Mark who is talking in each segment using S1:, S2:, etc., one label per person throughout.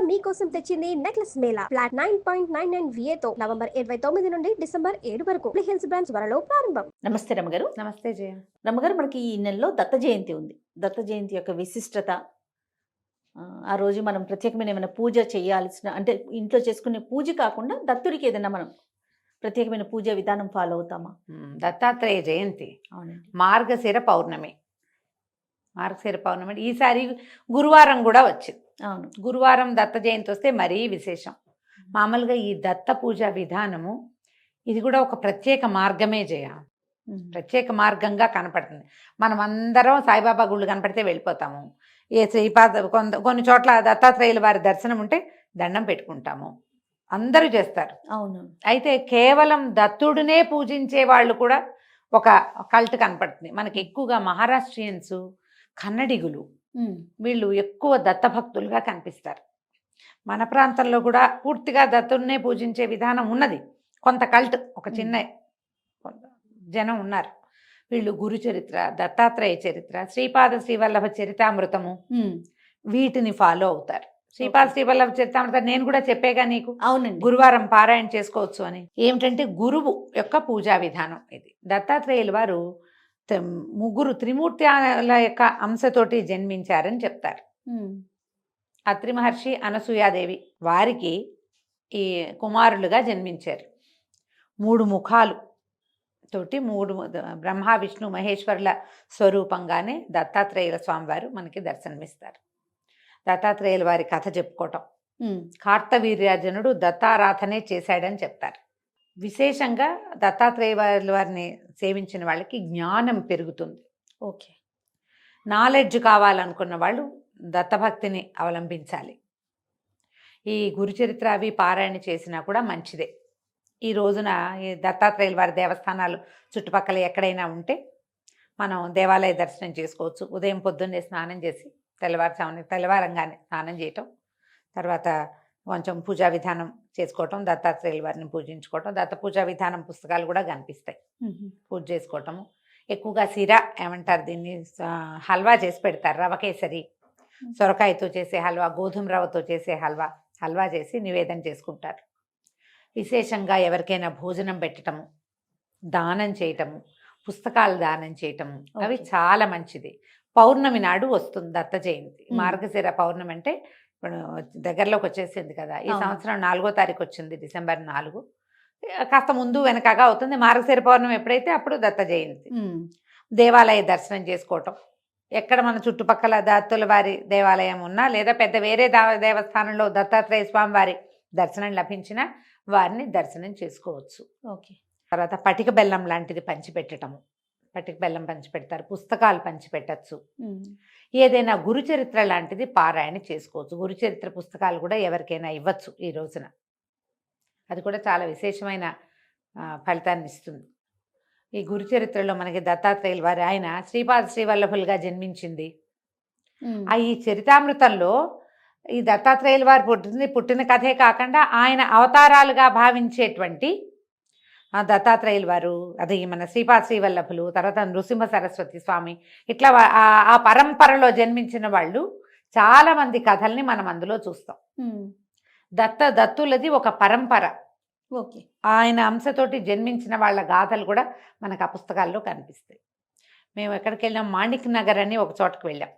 S1: మీకోసం తెచ్చింది necklace Mela flat 9.99 VA తో నవంబర్ 29 నుండి డిసెంబర్ 7 వరకు హిల్స్ బ్రాంచ్ త్వరలో ప్రారంభం.
S2: నమస్తే రమ్మగారు.
S3: నమస్తే జయ.
S2: రమ్మగారు, మనకి ఈ నెలలో దత్త జయంతి ఉంది. దత్త జయంతి యొక్క విశిష్టత, ఆ రోజు మనం ప్రత్యేకమైన ఏమైనా పూజ చేయాల్సిన, అంటే ఇంట్లో చేసుకునే పూజ కాకుండా దత్తుడికి ఏదైనా మనం ప్రత్యేకమైన పూజా విధానం ఫాలో అవుతామా?
S3: దత్తాత్రేయ జయంతి
S2: అవునండి.
S3: మార్గశిర పౌర్ణమి. మార్గశిర పౌర్ణమి ఈసారి గురువారం కూడా వచ్చింది.
S2: అవును,
S3: గురువారం దత్త జయంతి వస్తే మరీ విశేషం. మామూలుగా ఈ దత్త పూజా విధానము ఇది కూడా ఒక ప్రత్యేక మార్గమే జయ. ప్రత్యేక మార్గంగా కనపడుతుంది. మనం అందరం సాయిబాబా గుళ్ళు కనపడితే వెళ్ళిపోతాము. కొన్ని చోట్ల దత్తాత్రేయుల వారి దర్శనం ఉంటే దండం పెట్టుకుంటాము, అందరూ చేస్తారు.
S2: అవును.
S3: అయితే కేవలం దత్తుడినే పూజించే వాళ్ళు కూడా ఒక కల్ట్ కనపడుతుంది మనకి. ఎక్కువగా మహారాష్ట్రియన్స్, కన్నడిగులు వీళ్ళు ఎక్కువ దత్తభక్తులుగా కనిపిస్తారు. మన ప్రాంతంలో కూడా పూర్తిగా దత్తుడినే పూజించే విధానం ఉన్నది. కొంత కల్ట్, ఒక చిన్న జనం ఉన్నారు. వీళ్ళు గురు చరిత్ర, దత్తాత్రేయ చరిత్ర, శ్రీపాద శ్రీవల్లభ చరితామృతము వీటిని ఫాలో అవుతారు. శ్రీపాద శ్రీవల్లభ చరితామృతం నేను కూడా చెప్పేగా నీకు.
S2: అవునండి.
S3: గురువారం పారాయణ చేసుకోవచ్చు అని. ఏమిటంటే గురువు యొక్క పూజా విధానం ఇది. దత్తాత్రేయుల వారు ముగ్గురు త్రిమూర్తుల యొక్క అంశతోటి జన్మించారని చెప్తారు. అత్రి మహర్షి, అనసూయాదేవి వారికి ఈ కుమారులుగా జన్మించారు. 3 ముఖాలు తోటి, 3 బ్రహ్మ విష్ణు మహేశ్వరుల స్వరూపంగానే దత్తాత్రేయుల స్వామివారు మనకి దర్శనమిస్తారు. దత్తాత్రేయుల వారి కథ చెప్పుకోవటం, కార్తవీర్యార్జునుడు దత్తారాధనే చేశాడని చెప్తారు. విశేషంగా దత్తాత్రేయ వారిని సేవించిన వాళ్ళకి జ్ఞానం పెరుగుతుంది.
S2: ఓకే.
S3: నాలెడ్జ్ కావాలనుకున్న వాళ్ళు దత్తభక్తిని అవలంబించాలి. ఈ గురుచరిత్ర అవి పారాయణ చేసినా కూడా మంచిదే. ఈ రోజున ఈ దత్తాత్రేయుల వారి దేవస్థానాలు చుట్టుపక్కల ఎక్కడైనా ఉంటే మనం దేవాలయ దర్శనం చేసుకోవచ్చు. ఉదయం పొద్దున్నే స్నానం చేసి తెల్లవారంగానే స్నానం చేయటం, తర్వాత కొంచెం పూజా విధానం చేసుకోవటం, దత్తాత్రేయుల వారిని పూజించుకోవటం. దత్త పూజా విధానం పుస్తకాలు కూడా కనిపిస్తాయి. పూజ చేసుకోవటము. ఎక్కువగా సిరా ఏమంటారు దీన్ని, హల్వా చేసి పెడతారు. రవ కేసరి, సొరకాయతో చేసే హల్వా, గోధుమ రవ్వతో చేసే హల్వా చేసి నివేదన చేసుకుంటారు. విశేషంగా ఎవరికైనా భోజనం పెట్టటము, దానం చేయటము, పుస్తకాలు దానం చేయటము అవి చాలా మంచిది. పౌర్ణమి నాడు వస్తుంది దత్త జయంతి. మార్గశిర పౌర్ణమి అంటే ఇప్పుడు దగ్గరలోకి వచ్చేసింది కదా. ఈ సంవత్సరం 4వ తారీఖు వచ్చింది, డిసెంబర్ 4. కాస్త ముందు వెనకగా అవుతుంది. మార్గశిర పౌర్ణమి ఎప్పుడైతే అప్పుడు దత్త జయంతి. దేవాలయ దర్శనం చేసుకోవటం, ఎక్కడ మన చుట్టుపక్కల దత్తుల వారి దేవాలయం ఉన్నా, లేదా పెద్ద వేరే దేవస్థానంలో దత్తాత్రేయ స్వామి వారి దర్శనం లభించినా వారిని దర్శనం చేసుకోవచ్చు.
S2: ఓకే.
S3: తర్వాత పటిక బెల్లం లాంటిది పంచిపెట్టటము, పటిక బెల్లం పంచిపెడతారు. పుస్తకాలు పంచిపెట్టచ్చు. ఏదైనా గురుచరిత్ర లాంటిది పారాయణ చేసుకోవచ్చు. గురుచరిత్ర పుస్తకాలు కూడా ఎవరికైనా ఇవ్వచ్చు ఈ రోజున. అది కూడా చాలా విశేషమైన ఫలితాన్ని ఇస్తుంది. ఈ గురుచరిత్రలో మనకి దత్తాత్రేయుల వారు, ఆయన శ్రీపాద శ్రీవల్లభులుగా జన్మించింది. ఈ చరితామృతంలో ఈ దత్తాత్రేయుల వారు పుట్టిన కథే కాకుండా ఆయన అవతారాలుగా భావించేటువంటి దత్తాత్రేయుల వారు, అది మన శ్రీపాద శ్రీవల్లభులు, తర్వాత నృసింహ సరస్వతి స్వామి, ఇట్లా ఆ పరంపరలో జన్మించిన వాళ్ళు చాలా మంది కథల్ని మనం అందులో చూస్తాం. దత్తులది ఒక పరంపర.
S2: ఓకే.
S3: ఆయన అంశతోటి జన్మించిన వాళ్ళ గాథలు కూడా మనకు ఆ పుస్తకాల్లో కనిపిస్తాయి. మేము ఎక్కడికి వెళ్ళాం, మాణిక్ నగర్ అని ఒక చోటకు వెళ్ళాం.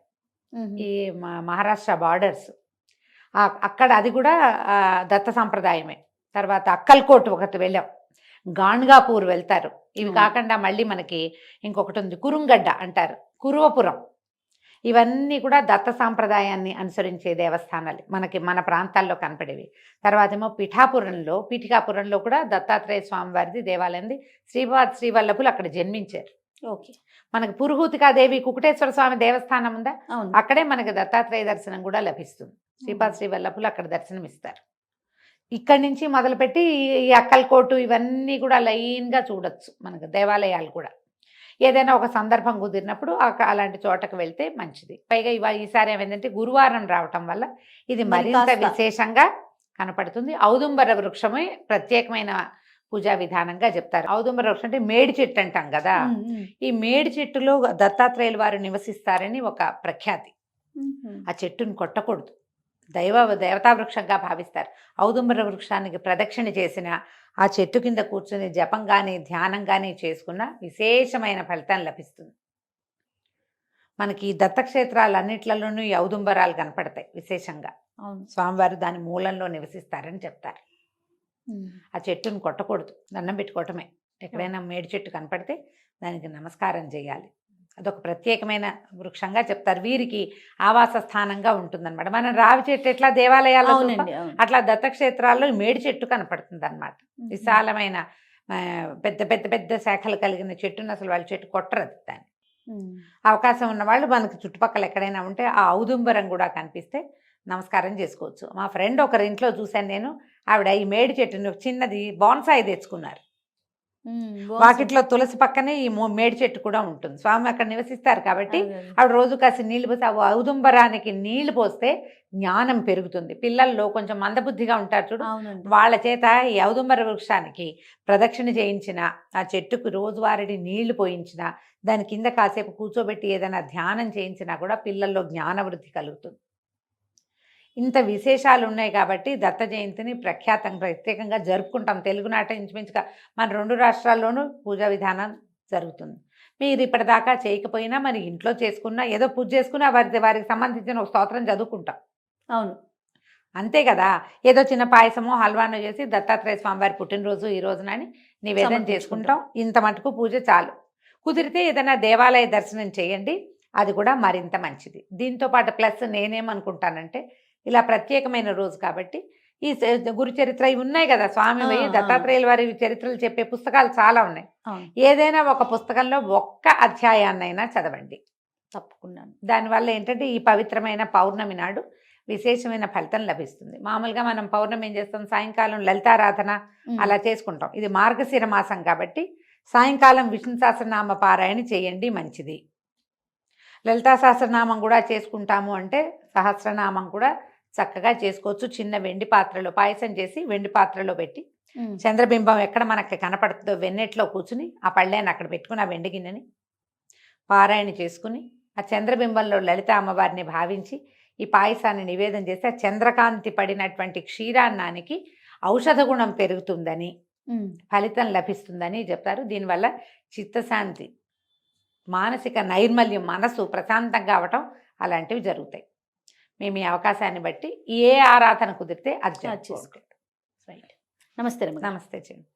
S3: ఈ మహారాష్ట్ర బార్డర్స్ అక్కడ, అది కూడా దత్త సంప్రదాయమే. తర్వాత అక్కల్కోట్ ఒకటి వెళ్ళాం, గాణ్గాపూర్ వెళ్తారు. ఇవి కాకుండా మళ్ళీ మనకి ఇంకొకటి ఉంది, కురుంగడ్డ అంటారు, కురువపురం. ఇవన్నీ కూడా దత్త సాంప్రదాయాన్ని అనుసరించే దేవస్థానాలు మనకి మన ప్రాంతాల్లో కనపడేవి. తర్వాత ఏమో పీఠికాపురంలో కూడా దత్తాత్రేయ స్వామి వారిది దేవాలయంది. శ్రీపాద శ్రీవల్లభులు అక్కడ జన్మించారు.
S2: ఓకే.
S3: మనకి పురుహూతికాదేవి కుకుటేశ్వర స్వామి దేవస్థానం ఉందా,
S2: అవును,
S3: అక్కడే మనకి దత్తాత్రేయ దర్శనం కూడా లభిస్తుంది. శ్రీపాద శ్రీవల్లభులు అక్కడ దర్శనం ఇస్తారు. ఇక్కడి నుంచి మొదలుపెట్టి ఈ అక్కల్కోటు ఇవన్నీ కూడా లైన్గా చూడొచ్చు మనకు దేవాలయాలు కూడా. ఏదైనా ఒక సందర్భం కుదిరినప్పుడు అలాంటి చోటకు వెళ్తే మంచిది. పైగా ఈసారి ఏమైందంటే గురువారం రావటం వల్ల ఇది మరింత విశేషంగా కనపడుతుంది. ఔదుంబర వృక్షమే ప్రత్యేకమైన పూజా విధానంగా చెప్తారు. ఔదుంబర వృక్షం అంటే మేడి చెట్టు అంటాం కదా. ఈ మేడి చెట్టులో దత్తాత్రేయుల వారు నివసిస్తారని ఒక ప్రఖ్యాతి. ఆ చెట్టును కొట్టకూడదు, దేవతా వృక్షంగా భావిస్తారు. ఔదుంబర వృక్షానికి ప్రదక్షిణ చేసిన, ఆ చెట్టు కింద కూర్చొని జపం కానీ ధ్యానం కానీ చేసుకున్న విశేషమైన ఫలితం లభిస్తుంది. మనకి ఈ దత్తక్షేత్రాలన్నిట్లలోనూ ఈ ఔదుంబరాలు కనపడతాయి విశేషంగా.
S2: అవును.
S3: స్వామివారు దాని మూలంలో నివసిస్తారని చెప్తారు. ఆ చెట్టును కొట్టకూడదు, దండం పెట్టుకోవటమే. ఎక్కడైనా మేడి చెట్టు కనపడితే దానికి నమస్కారం చేయాలి. అదొక ప్రత్యేకమైన వృక్షంగా చెప్తారు. వీరికి ఆవాస స్థానంగా ఉంటుందన్నమాట. మనం రావి చెట్టు ఎట్లా దేవాలయాల్లో చూస్తాం,
S2: అవునండి, అవును.
S3: అట్లా దత్తక్షేత్రాల్లో ఈ మేడి చెట్టు కనపడుతుంది అనమాట. విశాలమైన పెద్ద పెద్ద పెద్ద శాఖలు కలిగిన చెట్టును అసలు వాళ్ళ చెట్టు కొట్టరు దాన్ని. అవకాశం ఉన్న వాళ్ళు మనకి చుట్టుపక్కల ఎక్కడైనా ఉంటే ఆ ఔదుంబరం కూడా కనిపిస్తే నమస్కారం చేసుకోవచ్చు. మా ఫ్రెండ్ ఒకరి ఇంట్లో చూశాను నేను, ఆవిడ ఈ మేడి చెట్టుని చిన్నది బాన్సాయి తెచ్చుకున్నారు. వాకిట్లో తులసి పక్కనే ఈ మేడి చెట్టు కూడా ఉంటుంది. స్వామి అక్కడ నివసిస్తారు కాబట్టి ఆవిడ రోజు కాసి నీళ్లు పోసి ఆ ఔదుంబరానికి నీళ్లు పోస్తే జ్ఞానం పెరుగుతుంది. పిల్లల్లో కొంచెం మందబుద్ధిగా ఉంటారు చూడు, వాళ్ళ చేత ఈ ఔదుంబర వృక్షానికి ప్రదక్షిణ చేయించిన, ఆ చెట్టుకు రోజువారీ నీళ్లు పోయించిన, దాని కింద కాసేపు కూర్చోబెట్టి ఏదైనా ధ్యానం చేయించినా కూడా పిల్లల్లో జ్ఞానవృద్ధి కలుగుతుంది. ఇంత విశేషాలు ఉన్నాయి కాబట్టి దత్త జయంతిని ప్రత్యేకంగా జరుపుకుంటాం. తెలుగునాట ఇంచుమించుగా మన 2 రాష్ట్రాల్లోనూ పూజా విధానం జరుగుతుంది. మీరు ఇప్పటిదాకా చేయకపోయినా మరి ఇంట్లో చేసుకున్నా, ఏదో పూజ చేసుకున్నా వారికి సంబంధించిన ఒక స్తోత్రం చదువుకుంటాం.
S2: అవును,
S3: అంతే కదా. ఏదో చిన్న పాయసమో హల్వానో చేసి దత్తాత్రేయ స్వామివారి పుట్టినరోజు ఈ రోజునని నివేదన చేసుకుంటాం. ఇంత మటుకు పూజ చాలు. కుదిరితే ఏదైనా దేవాలయ దర్శనం చేయండి, అది కూడా మరింత మంచిది. దీంతో పాటు ప్లస్ నేనేమనుకుంటానంటే, ఇలా ప్రత్యేకమైన రోజు కాబట్టి ఈ గురు చరిత్ర ఇవి ఉన్నాయి కదా, స్వామి దత్తాత్రేయుల వారి చరిత్రలు చెప్పే పుస్తకాలు చాలా ఉన్నాయి. ఏదైనా ఒక పుస్తకంలో ఒక్క అధ్యాయాన్నైనా చదవండి
S2: తప్పకుండా.
S3: దానివల్ల ఏంటంటే ఈ పవిత్రమైన పౌర్ణమి నాడు విశేషమైన ఫలితం లభిస్తుంది. మామూలుగా మనం పౌర్ణమి ఏం చేస్తాం, సాయంకాలం లలితారాధన అలా చేసుకుంటాం. ఇది మార్గశిర మాసం కాబట్టి సాయంకాలం విష్ణు సహస్రనామ పారాయణ చేయండి, మంచిది. లలితా సహస్రనామం కూడా చేసుకుంటాము అంటే సహస్రనామం కూడా చక్కగా చేసుకోవచ్చు. చిన్న వెండి పాత్రలో పాయసం చేసి వెండి పాత్రలో పెట్టి చంద్రబింబం ఎక్కడ మనకి కనపడుతుందో వెన్నెట్లో కూర్చుని ఆ పళ్ళేని అక్కడ పెట్టుకుని ఆ వెండి గిన్నెని పారాయణ చేసుకుని ఆ చంద్రబింబంలో లలిత అమ్మవారిని భావించి ఈ పాయసాన్ని నివేదన చేస్తే ఆ చంద్రకాంతి పడినటువంటి క్షీరాన్నానికి ఔషధ గుణం పెరుగుతుందని, ఫలితం లభిస్తుందని చెప్తారు. దీనివల్ల చిత్తశాంతి, మానసిక నైర్మల్యం, మనసు ప్రశాంతంగా అవటం అలాంటివి జరుగుతాయి. మేము ఈ అవకాశాన్ని బట్టి ఏ ఆరాధన కుదిరితే అది చేసుకోండి.
S2: నమస్తే.
S3: నమస్తే చెండి.